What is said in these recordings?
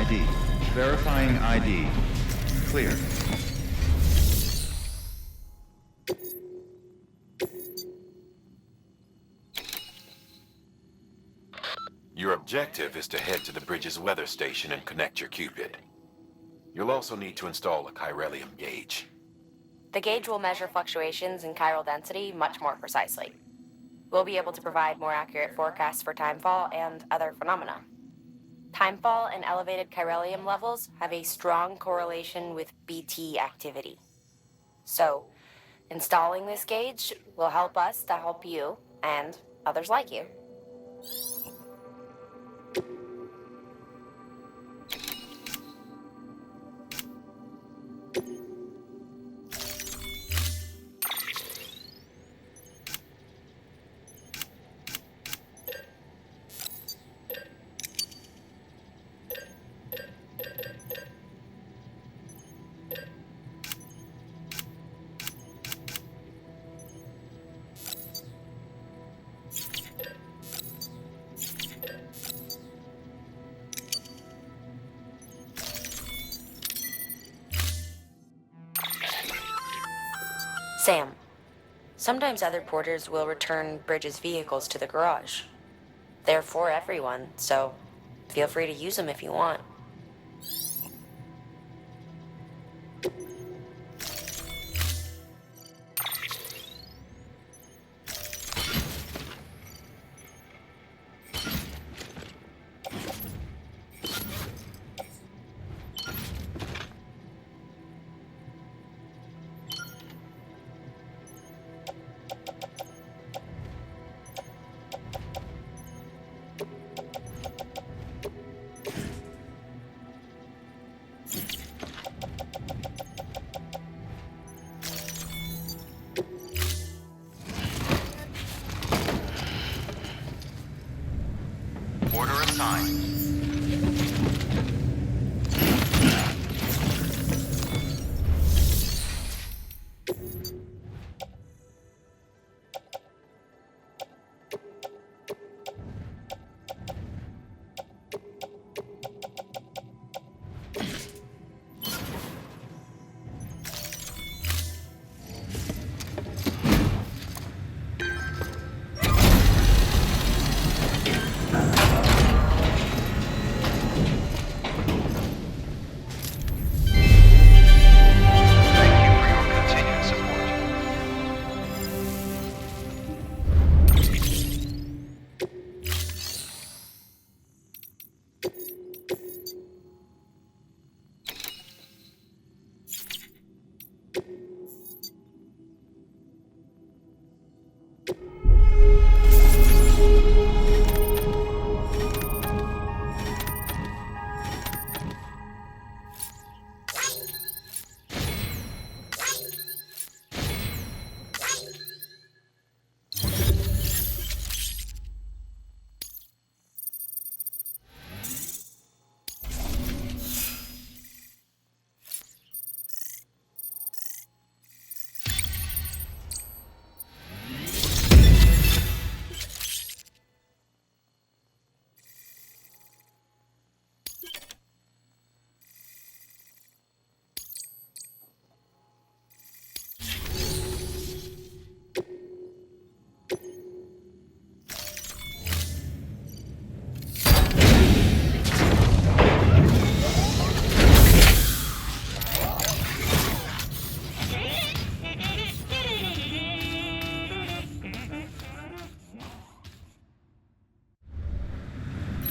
ID. Verifying ID. Clear. Your objective is to head to the bridge's weather station and connect your Cupid. You'll also need to install a chiralium gauge. The gauge will measure fluctuations in chiral density much more precisely. We'll be able to provide more accurate forecasts for timefall and other phenomena. Timefall and elevated chiralium levels have a strong correlation with BT activity. So, installing this gauge will help us to help you and others like you. Sam, sometimes other porters will return Bridge's vehicles to the garage. They're for everyone, so feel free to use them if you want. Order assigned.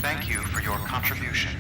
Thank you for your contribution.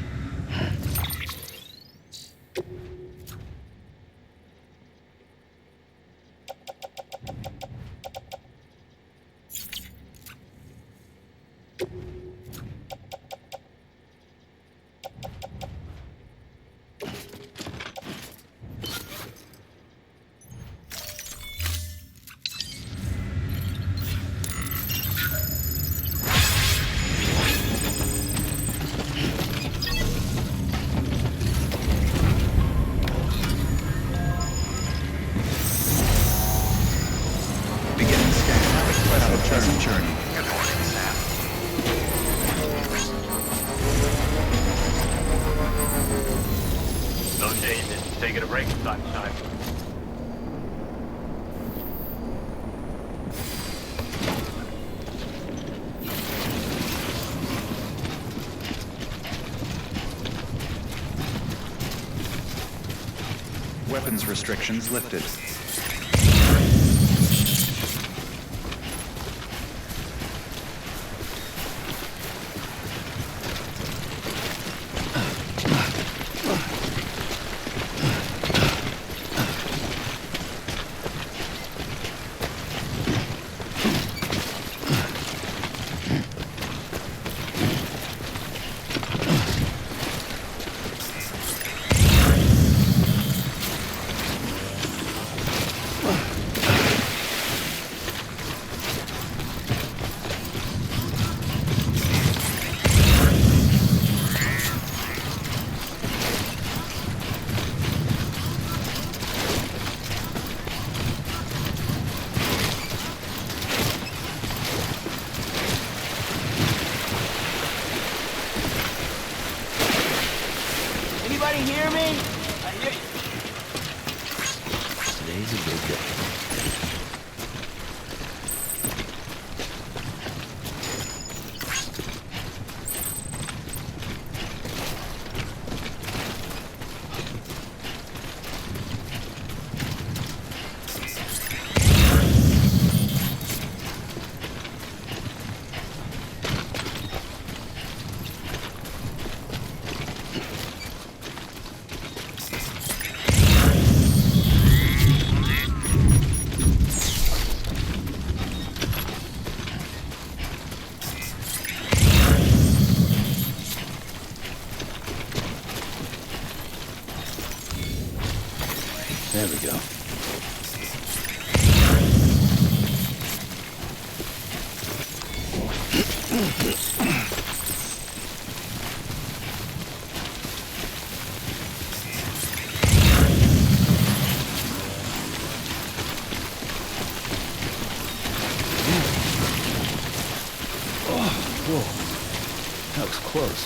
Journey. Good morning, Sam. sunshine. Weapons restrictions lifted. Anybody hear me? I hear you. Today's a big day. There we go. Whoa, that was close.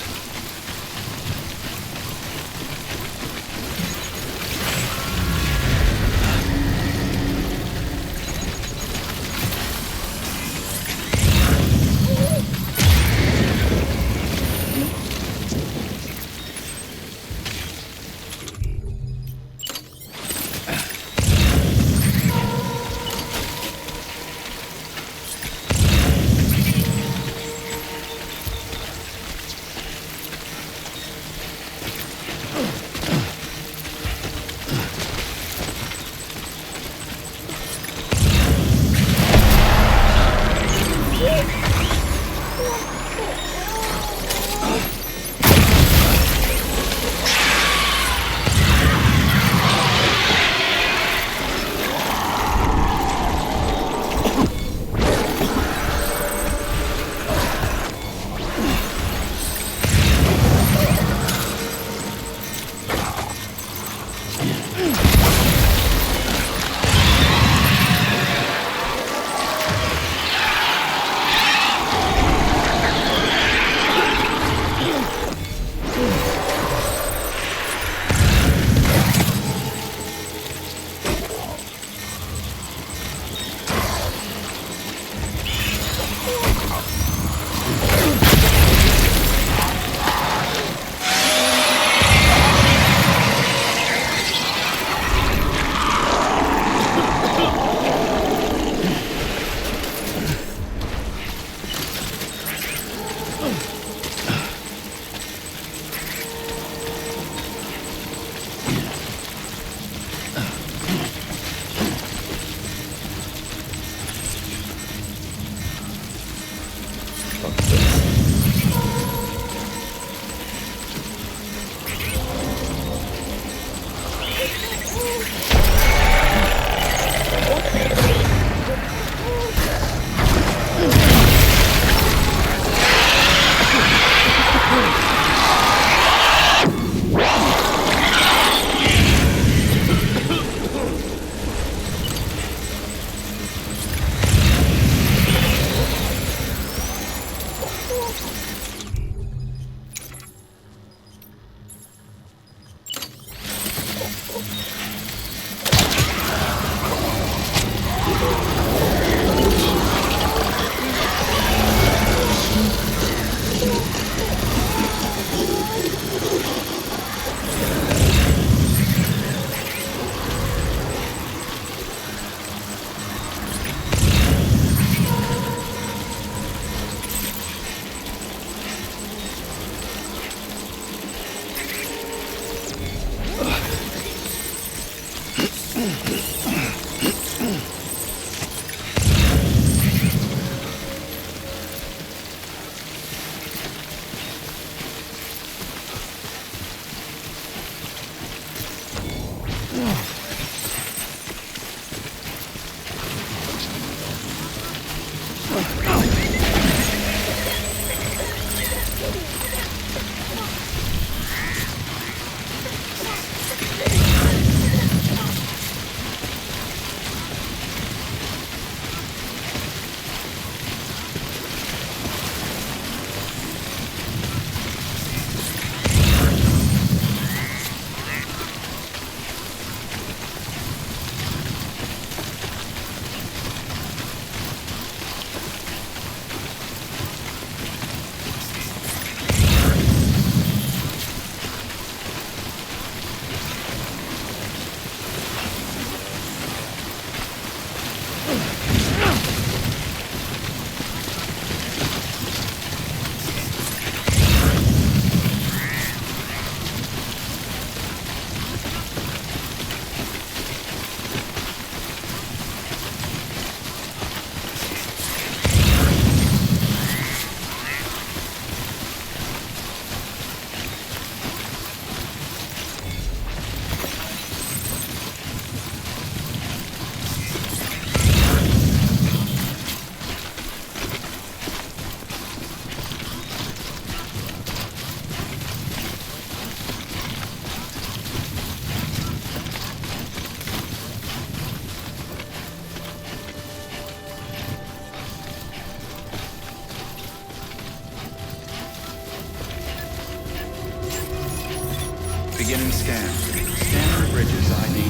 Beginning scan. Scan for bridges ID.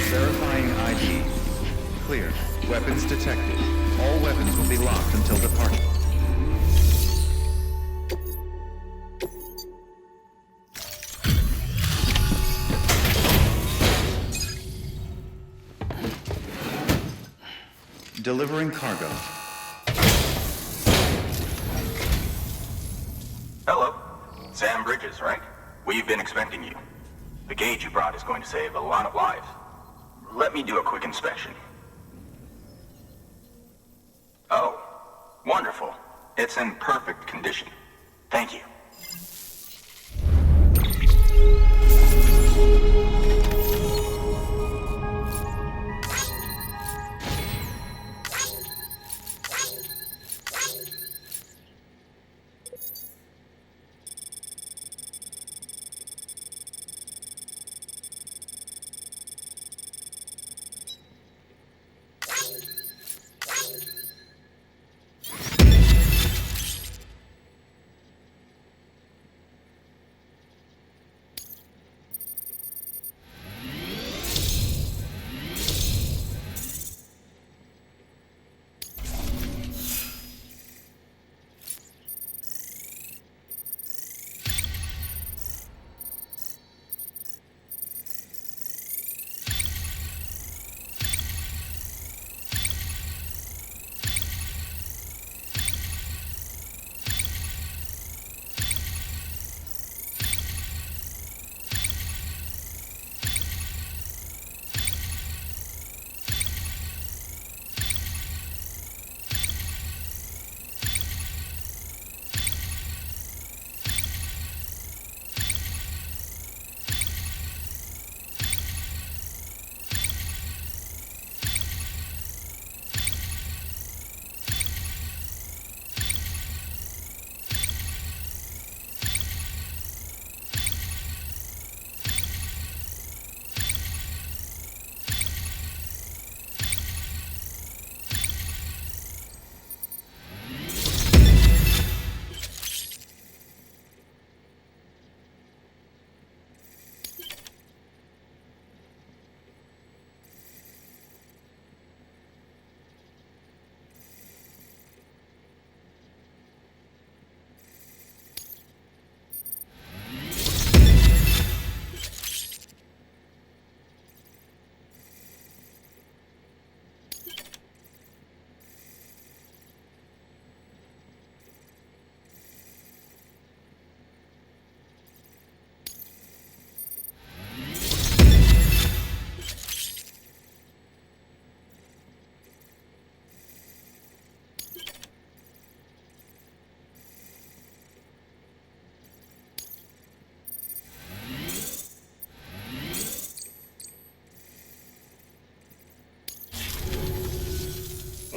Verifying ID. Clear. Weapons detected. All weapons will be locked until departure. Delivering cargo. Hello. Sam Bridges, right? We've been expecting you. The gauge you brought is going to save a lot of lives. Let me do a quick inspection. Oh, wonderful. It's in perfect condition. Thank you.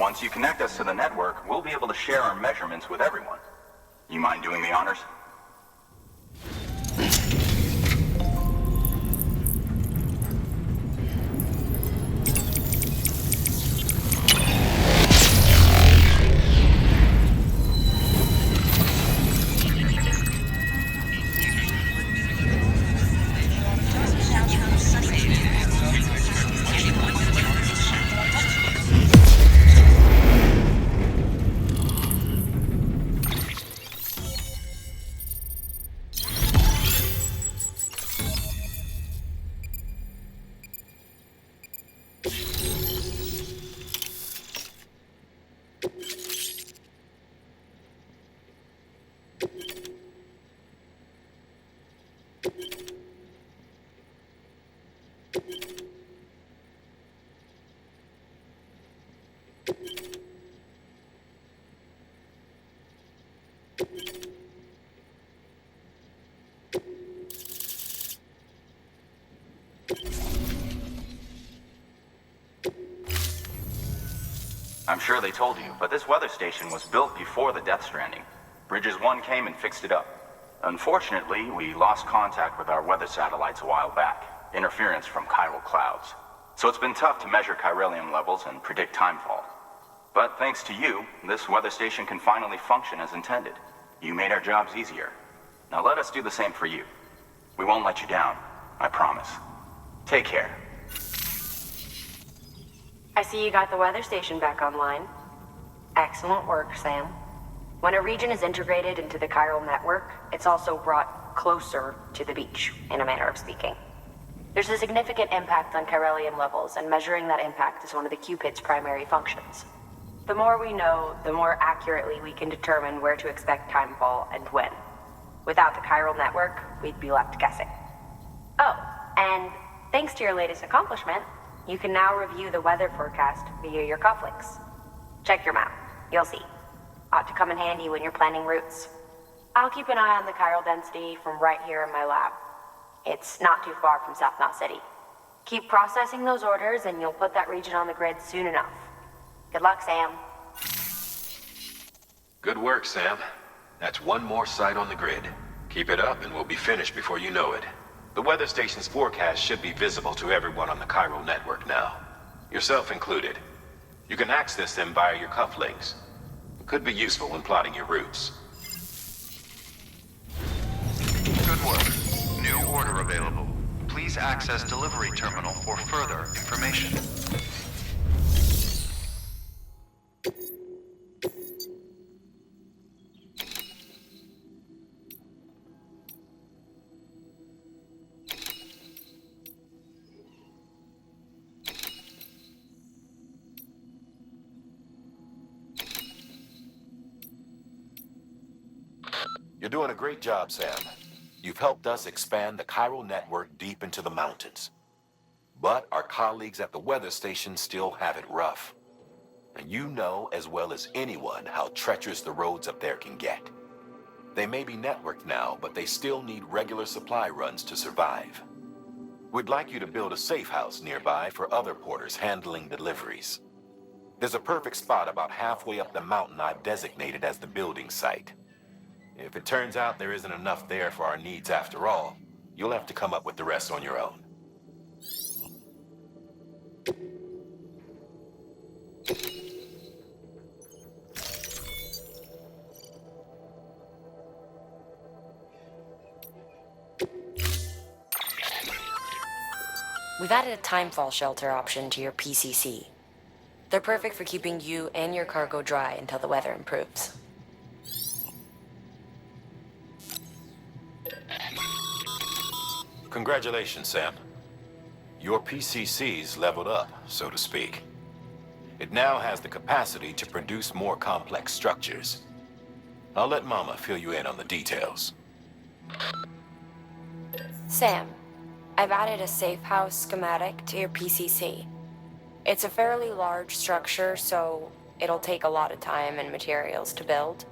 Once you connect us to the network, we'll be able to share our measurements with everyone. You mind doing the honors? I'm sure they told you, but this weather station was built before the Death Stranding. Bridges 1 came and fixed it up. Unfortunately, we lost contact with our weather satellites a while back. Interference from chiral clouds. So it's been tough to measure chiralium levels and predict timefall. But thanks to you, this weather station can finally function as intended. You made our jobs easier. Now let us do the same for you. We won't let you down. I promise. Take care. I see you got the weather station back online. Excellent work, Sam. When a region is integrated into the chiral network, it's also brought closer to the beach, in a manner of speaking. There's a significant impact on chiralium levels, and measuring that impact is one of the Cupid's primary functions. The more we know, the more accurately we can determine where to expect timefall and when. Without the chiral network, we'd be left guessing. Oh, and thanks to your latest accomplishment, you can now review the weather forecast via your cufflinks. Check your map. You'll see. Ought to come in handy when you're planning routes. I'll keep an eye on the chiral density from right here in my lab. It's not too far from South Knot City. Keep processing those orders and you'll put that region on the grid soon enough. Good luck, Sam. Good work, Sam. That's one more site on the grid. Keep it up and we'll be finished before you know it. The weather station's forecast should be visible to everyone on the chiral network now, yourself included. You can access them via your cufflinks. It could be useful when plotting your routes. Good work. New order available. Please access delivery terminal for further information. You're doing a great job, Sam. You've helped us expand the chiral network deep into the mountains. But our colleagues at the weather station still have it rough. And you know as well as anyone how treacherous the roads up there can get. They may be networked now, but they still need regular supply runs to survive. We'd like you to build a safe house nearby for other porters handling deliveries. There's a perfect spot about halfway up the mountain I've designated as the building site. If it turns out there isn't enough there for our needs after all, you'll have to come up with the rest on your own. We've added a timefall shelter option to your PCC. They're perfect for keeping you and your cargo dry until the weather improves. Congratulations, Sam. Your PCC's leveled up, so to speak. It now has the capacity to produce more complex structures. I'll let Mama fill you in on the details. Sam, I've added a safe house schematic to your PCC. It's a fairly large structure, so it'll take a lot of time and materials to build.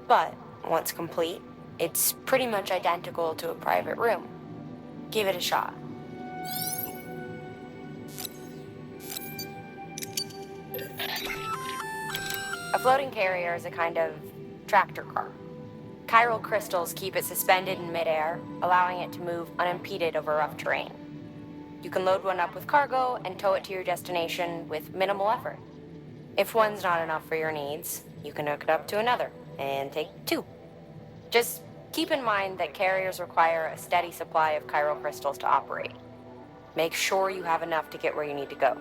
But once complete, it's pretty much identical to a private room. Give it a shot. A floating carrier is a kind of tractor car. Chiral crystals keep it suspended in midair, allowing it to move unimpeded over rough terrain. You can load one up with cargo and tow it to your destination with minimal effort. If one's not enough for your needs, you can hook it up to another and take two. Just keep in mind that carriers require a steady supply of chiral crystals to operate. Make sure you have enough to get where you need to go.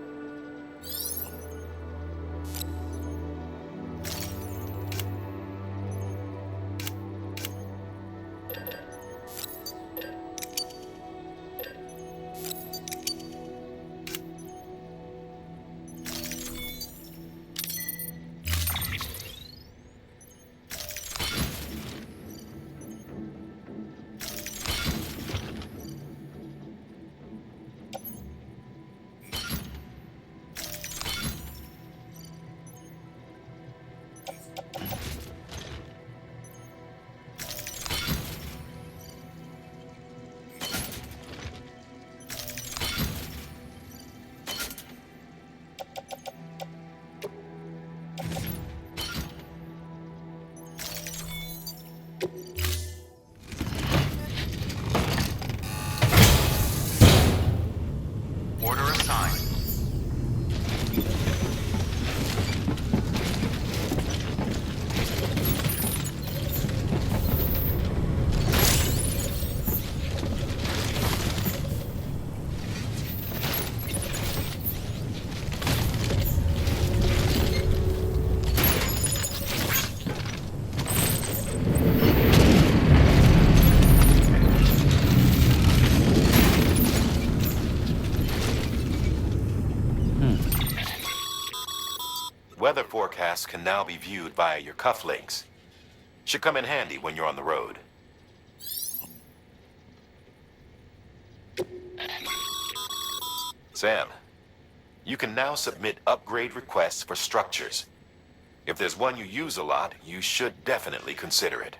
weather forecasts can now be viewed via your cufflinks. Should come in handy when you're on the road. Sam, you can now submit upgrade requests for structures. If there's one you use a lot, you should definitely consider it.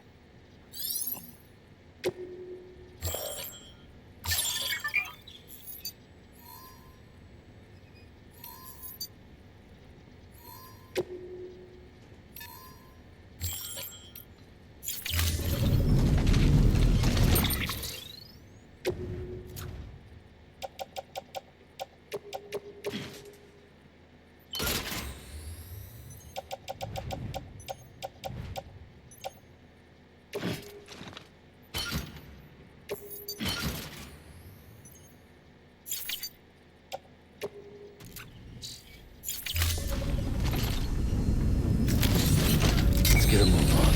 Let's get a move on.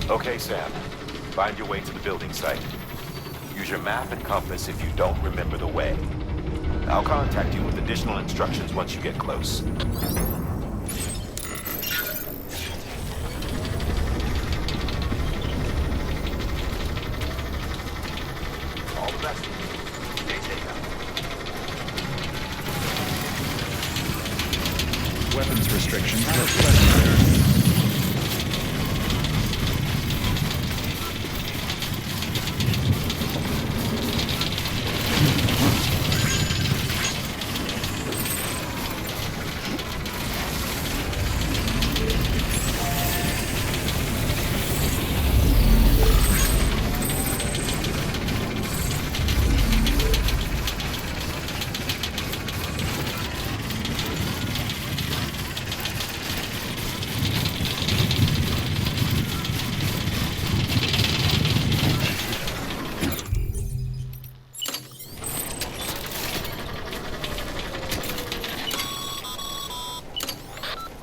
Okay, Sam. Find your way to the building site. Use your map and compass if you don't remember the way. I'll contact you with additional instructions once you get close. All the best. Stay safe out. Weapons restrictions are present.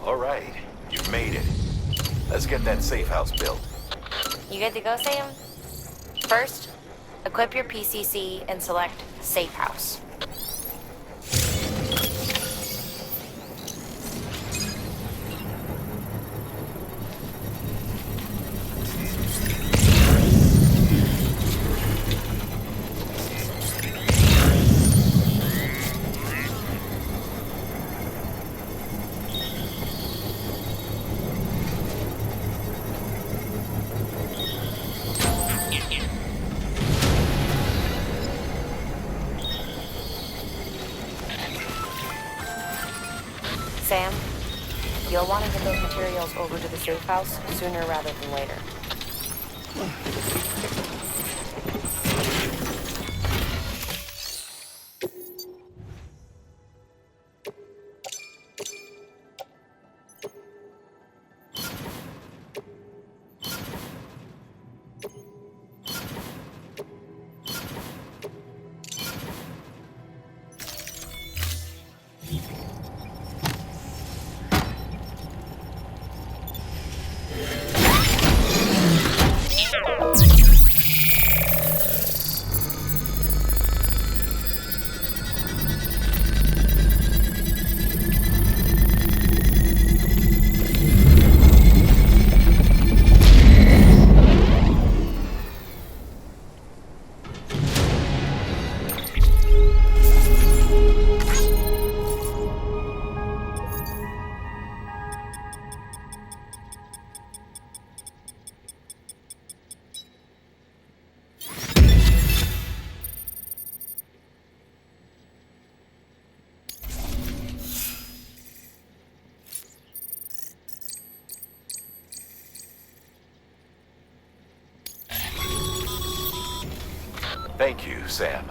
All right, you've made it. Let's get that safe house built. You good to go, Sam? First, equip your PCC and select Safe House. Sam, you'll want to get those materials over to the safe house sooner rather than later. Thank you, Sam.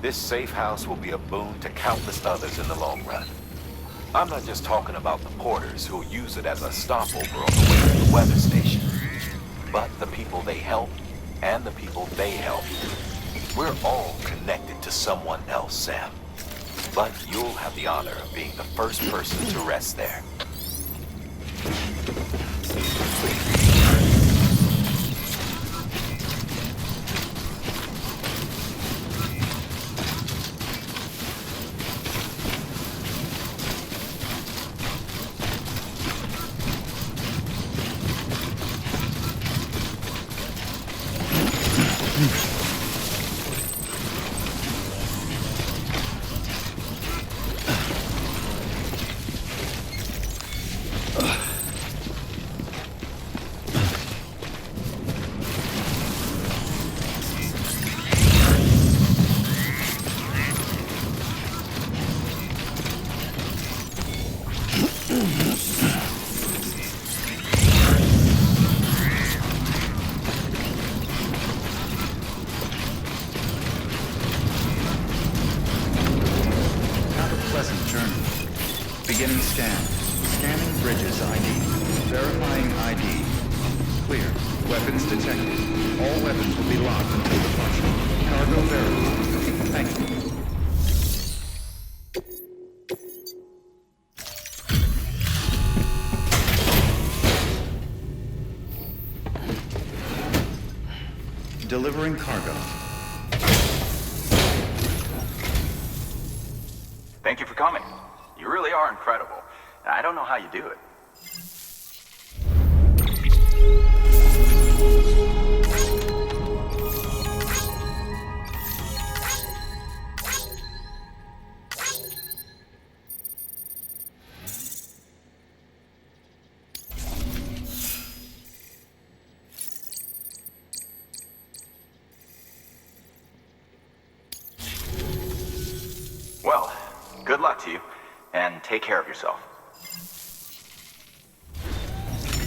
This safe house will be a boon to countless others in the long run. I'm not just talking about the porters who'll use it as a stopover on the way to the weather station, but the people they help and the people they help. We're all connected to someone else, Sam. But you'll have the honor of being the first person to rest there. Beginning scan. Scanning bridges ID. Verifying ID. Clear. Weapons detected. All weapons will be locked until departure. Cargo verified. Thank you. Delivering cargo. Thank you for coming. You really are incredible. I don't know how you do it. Well, good luck to you, and take care of yourself.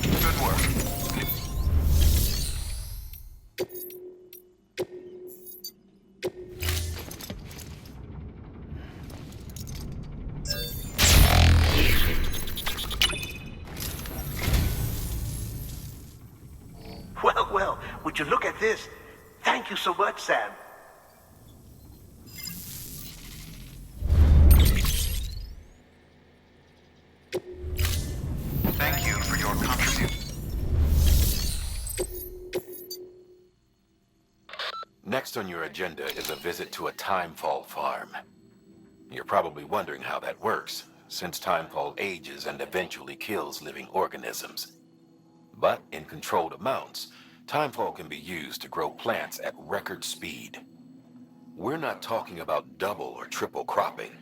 Good work. Well, would you look at this? Thank you so much, Sam. Thank you for your contribution. Next on your agenda is a visit to a timefall farm. You're probably wondering how that works, since timefall ages and eventually kills living organisms. But in controlled amounts, timefall can be used to grow plants at record speed. We're not talking about double or triple cropping.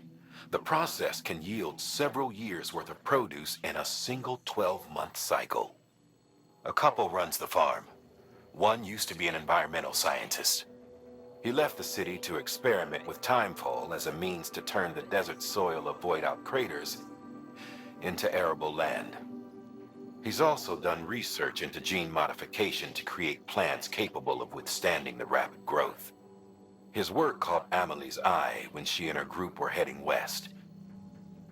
The process can yield several years' worth of produce in a single 12-month cycle. A couple runs the farm. One used to be an environmental scientist. He left the city to experiment with timefall as a means to turn the desert soil of void-out craters into arable land. He's also done research into gene modification to create plants capable of withstanding the rapid growth. His work caught Amelie's eye when she and her group were heading west.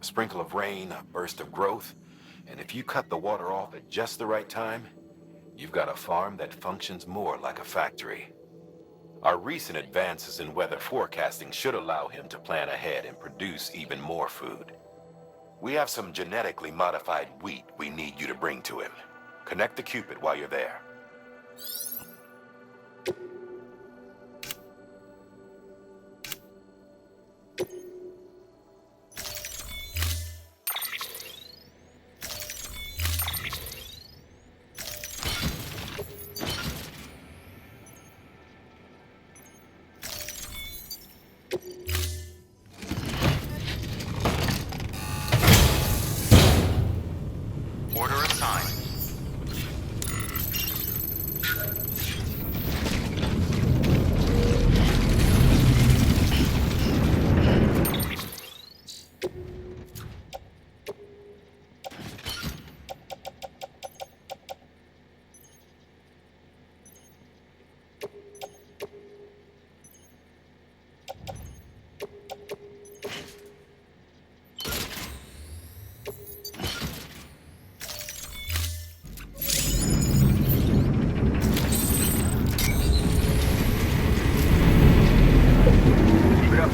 A sprinkle of rain, a burst of growth, and if you cut the water off at just the right time, you've got a farm that functions more like a factory. Our recent advances in weather forecasting should allow him to plan ahead and produce even more food. We have some genetically modified wheat we need you to bring to him. Connect the Cupid while you're there. Order assigned.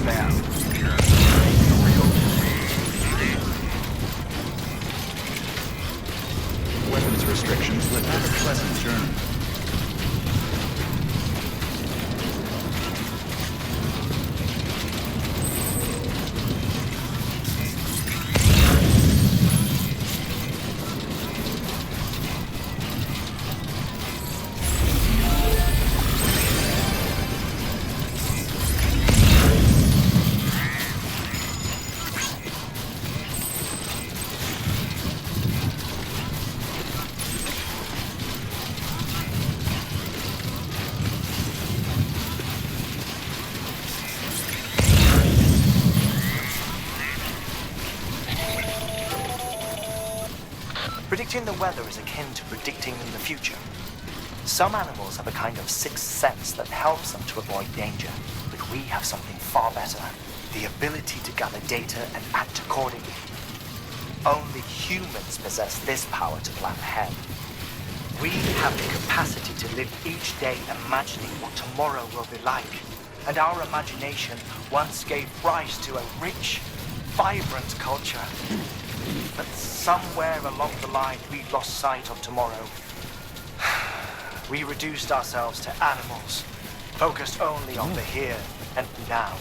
Sam. Weapons restrictions lifted. A pleasant journey. Predicting the weather is akin to predicting the future. Some animals have a kind of sixth sense that helps them to avoid danger, but we have something far better, the ability to gather data and act accordingly. Only humans possess this power to plan ahead. We have the capacity to live each day imagining what tomorrow will be like, and our imagination once gave rise to a rich, vibrant culture. But somewhere along the line, we lost sight of tomorrow. We reduced ourselves to animals, focused only on the here and now.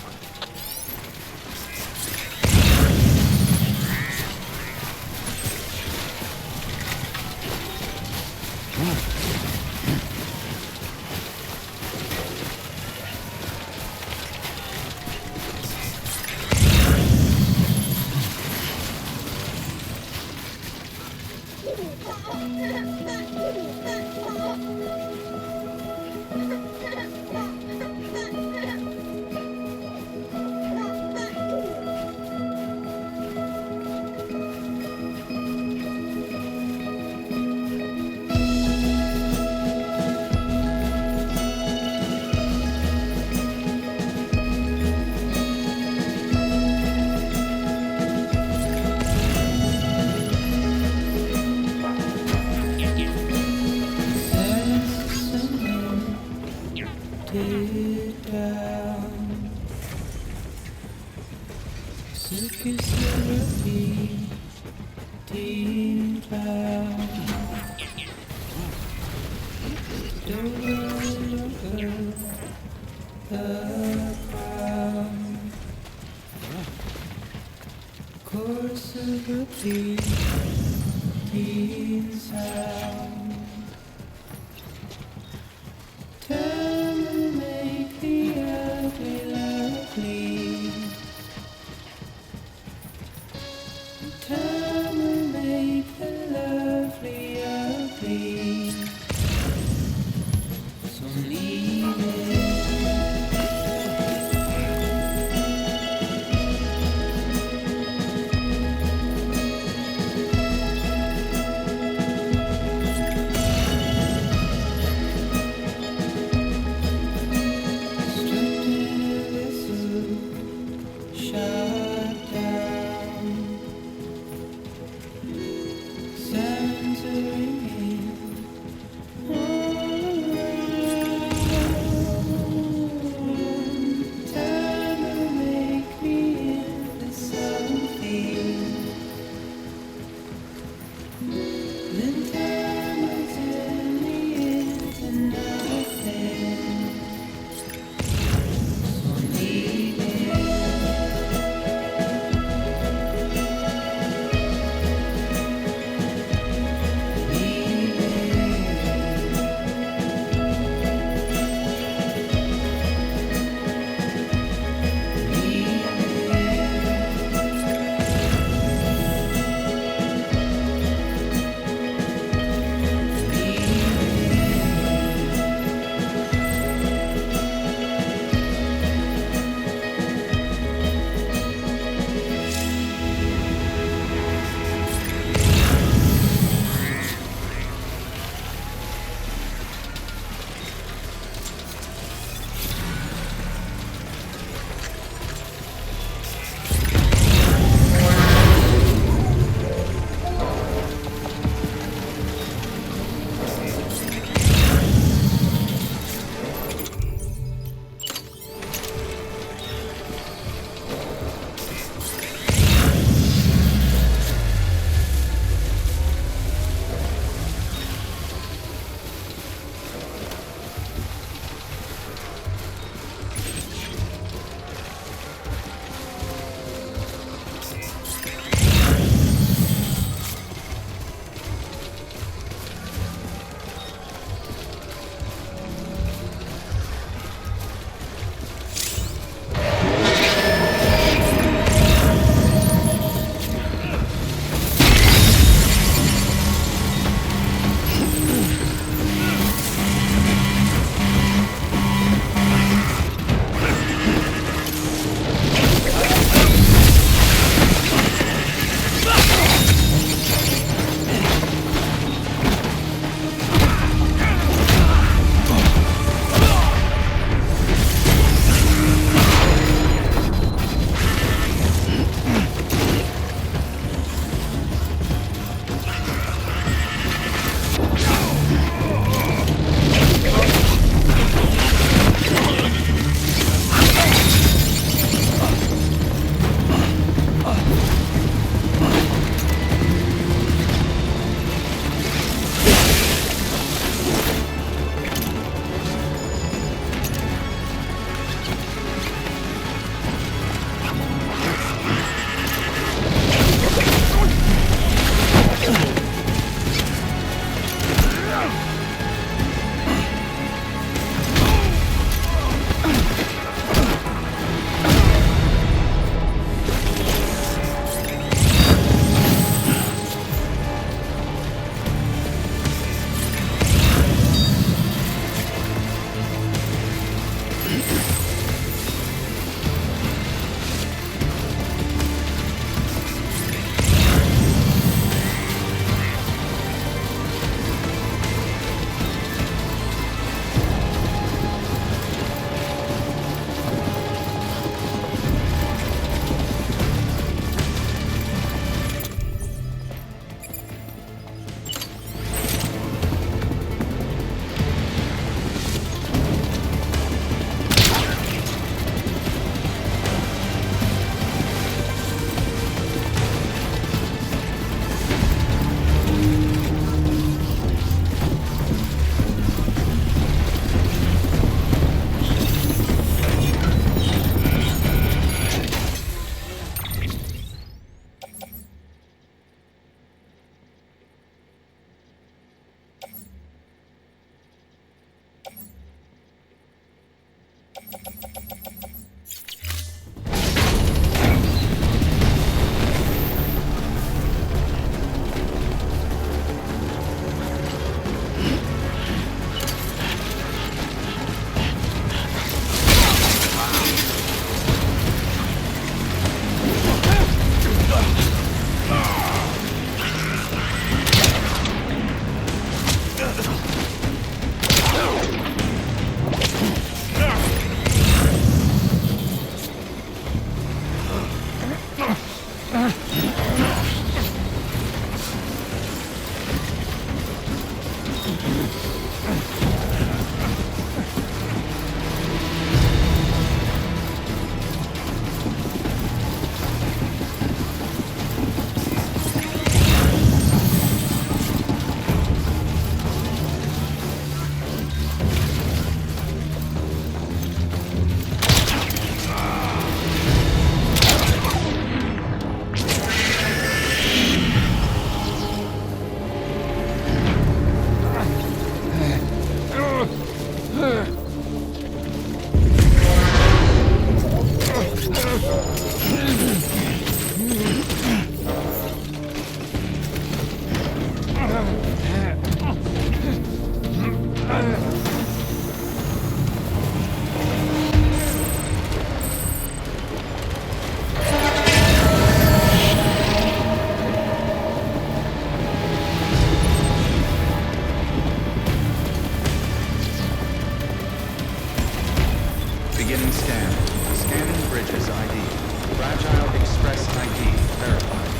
Fragile Express ID verified.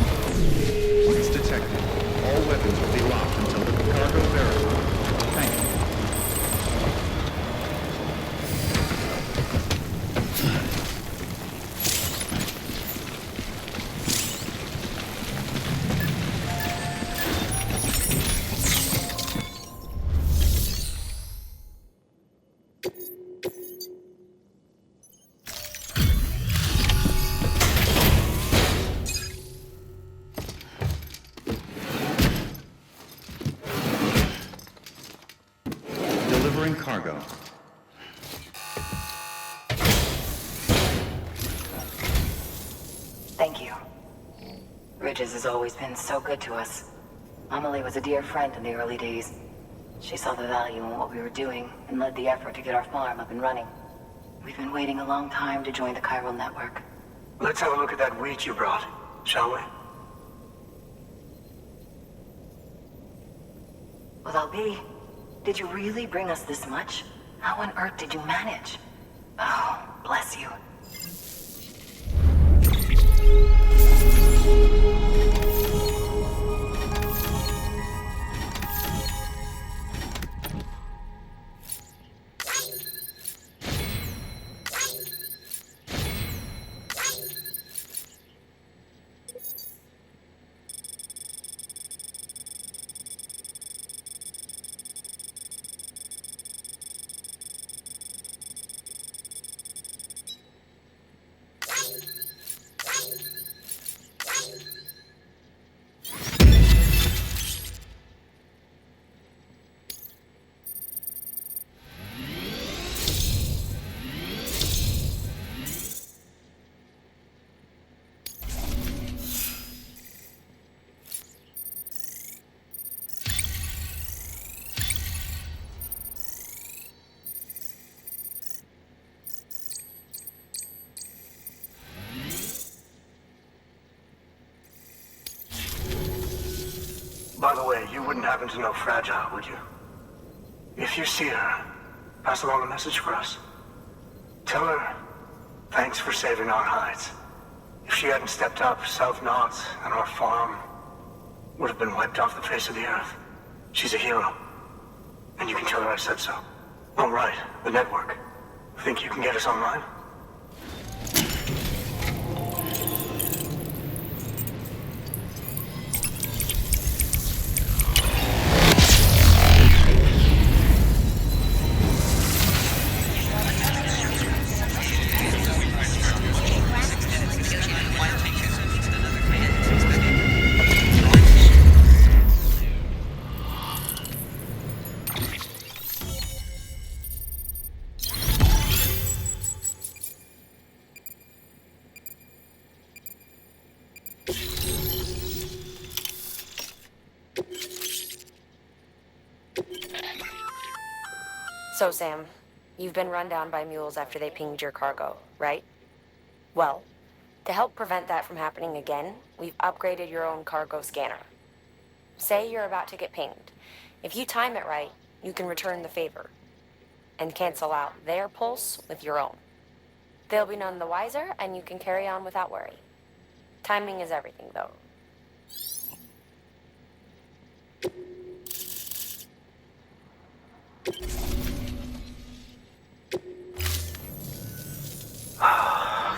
Once detected, all weapons will be locked until the cargo verified. Thank you. Delivering cargo. Thank you. Ridges has always been so good to us. Amelie was a dear friend in the early days. She saw the value in what we were doing and led the effort to get our farm up and running. We've been waiting a long time to join the chiral network. Let's have a look at that wheat you brought, shall we? Well, Albi, did you really bring us this much? How on earth did you manage? Oh, bless you. By the way, you wouldn't happen to know Fragile, would you? If you see her, pass along a message for us. Tell her, thanks for saving our hides. If she hadn't stepped up, South Knots and our farm would have been wiped off the face of the earth. She's a hero. And you can tell her I said so. Oh, right, the network. Think you can get us online? So, Sam, you've been run down by mules after they pinged your cargo, right? Well, to help prevent that from happening again, we've upgraded your own cargo scanner. Say you're about to get pinged. If you time it right, you can return the favor and cancel out their pulse with your own. They'll be none the wiser, and you can carry on without worry. Timing is everything, though.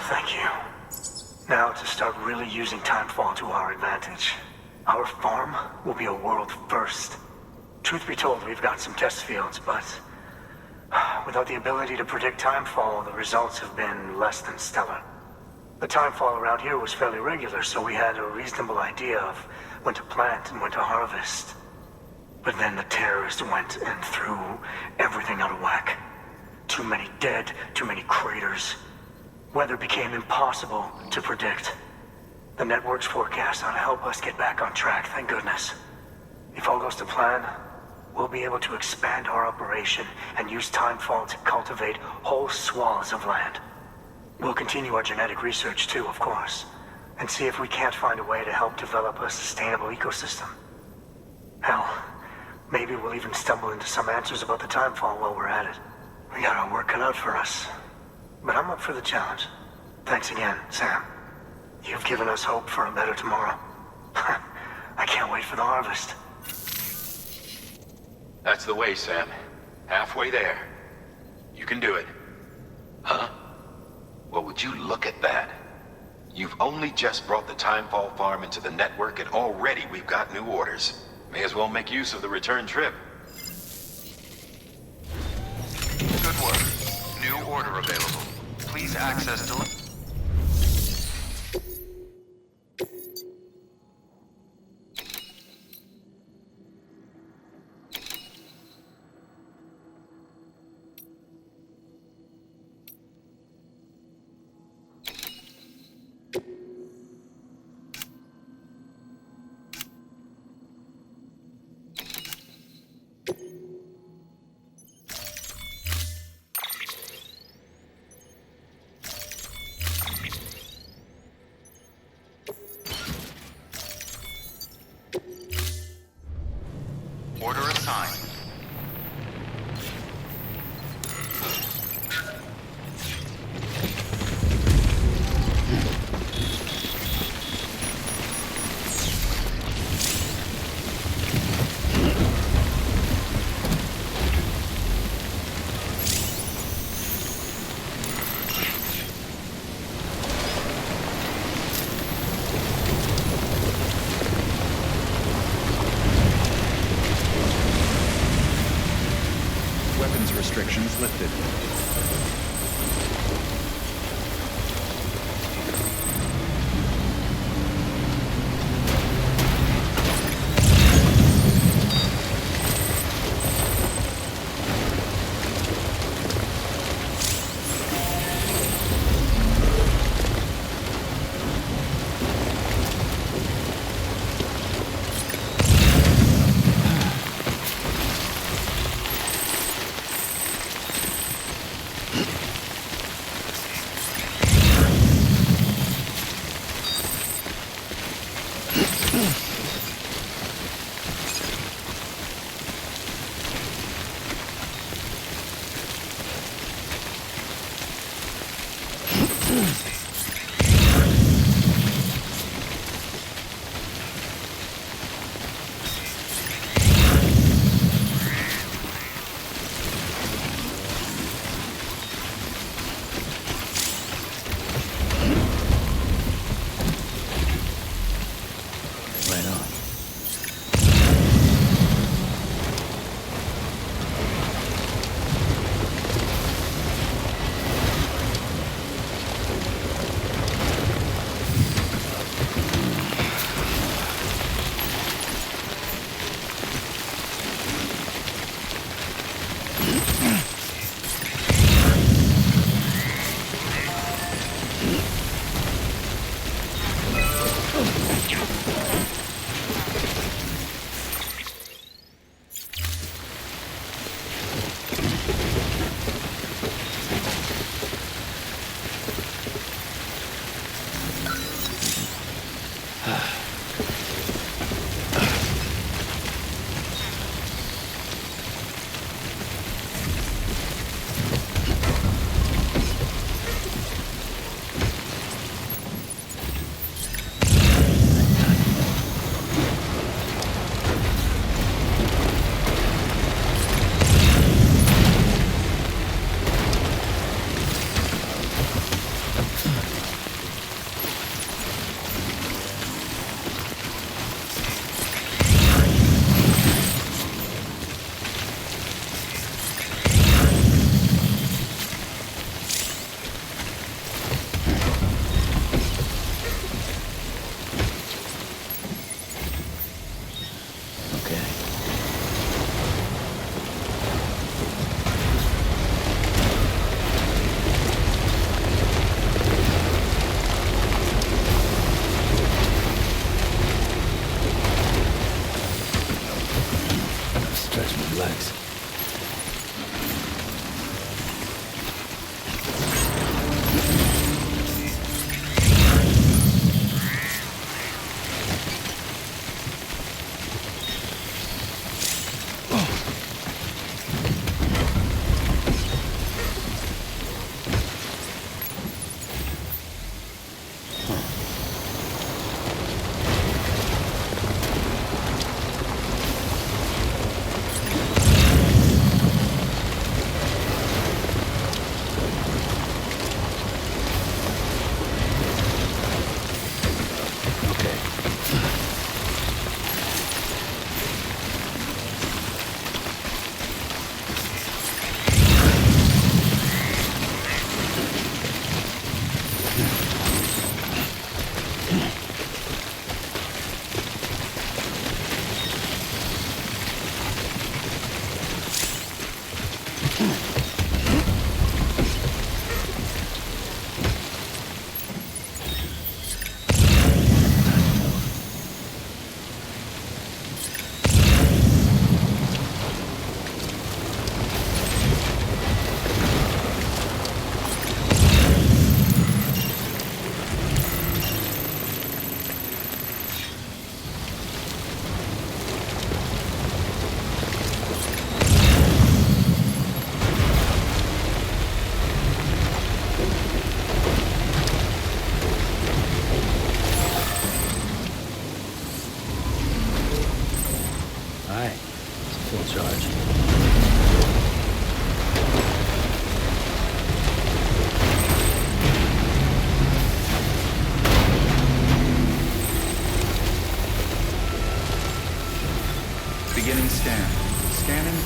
Thank you. Now to start really using timefall to our advantage. Our farm will be a world first. Truth be told, we've got some test fields, but without the ability to predict timefall, the results have been less than stellar. The timefall around here was fairly regular, so we had a reasonable idea of when to plant and when to harvest. But then the terrorists went and threw everything out of whack. Too many dead, too many craters. Weather became impossible to predict. The network's forecast ought to help us get back on track, thank goodness. If all goes to plan, we'll be able to expand our operation and use timefall to cultivate whole swaths of land. We'll continue our genetic research too, of course, and see if we can't find a way to help develop a sustainable ecosystem. Hell, maybe we'll even stumble into some answers about the timefall while we're at it. We got our work cut out for us. But I'm up for the challenge. Thanks again, Sam. You've given us hope for a better tomorrow. I can't wait for the harvest. That's the way, Sam. Halfway there. You can do it. Huh? Well, would you look at that? You've only just brought the Timefall farm into the network, and already we've got new orders. May as well make use of the return trip. Good work. New order available. Please access Order assigned. Weapons restrictions lifted. Right on.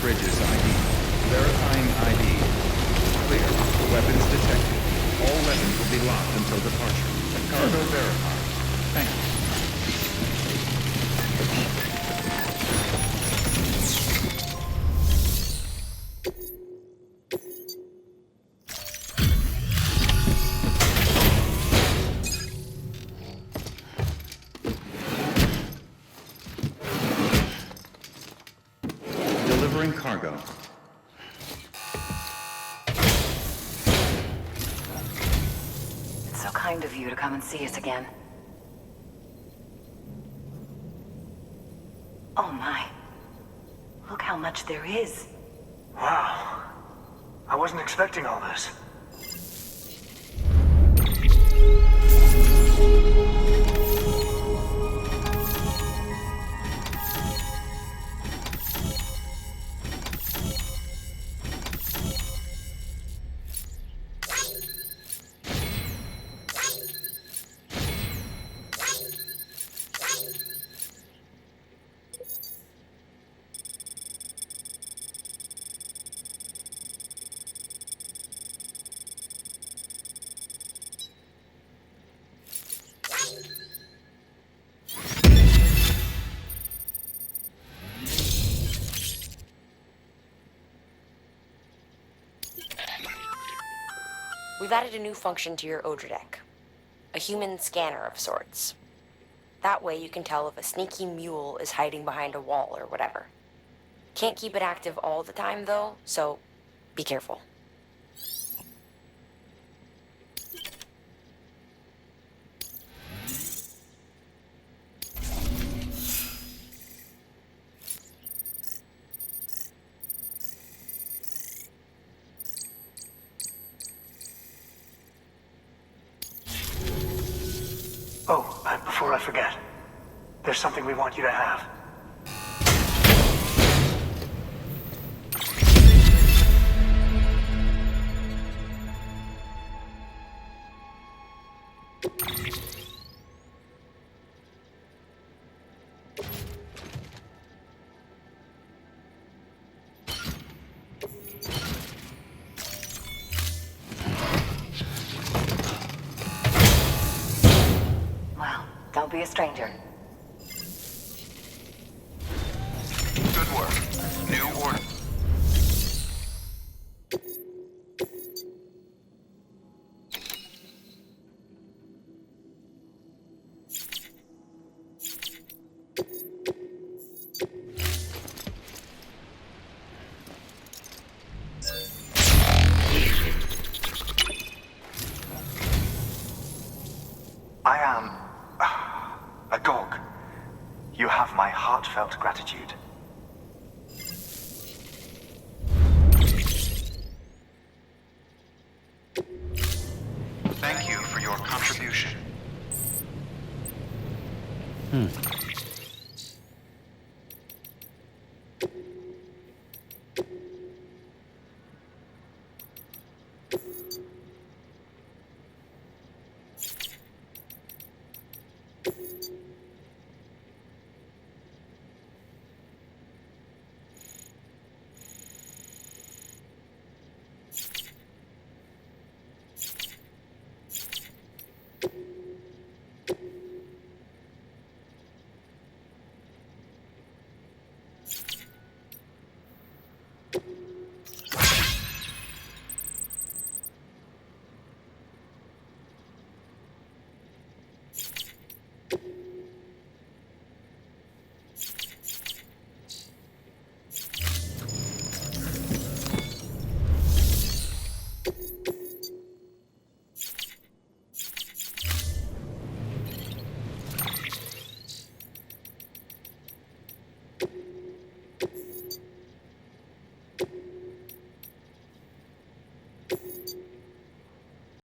bridges ID. Verifying ID. Clear. Weapons detected. All weapons will be locked until departure. Cargo verified. Thank you. Delivering cargo. It's so kind of you to come and see us again. Oh my. Look how much there is. Wow. I wasn't expecting all this. We've added a new function to your Odra deck. A human scanner of sorts. That way you can tell if a sneaky mule is hiding behind a wall or whatever. Can't keep it active all the time though, so be careful. Oh, before I forget, there's something we want you to have. Don't be a stranger. Good work. New order. I am a dog. You have my heartfelt gratitude. Thank you for your contribution.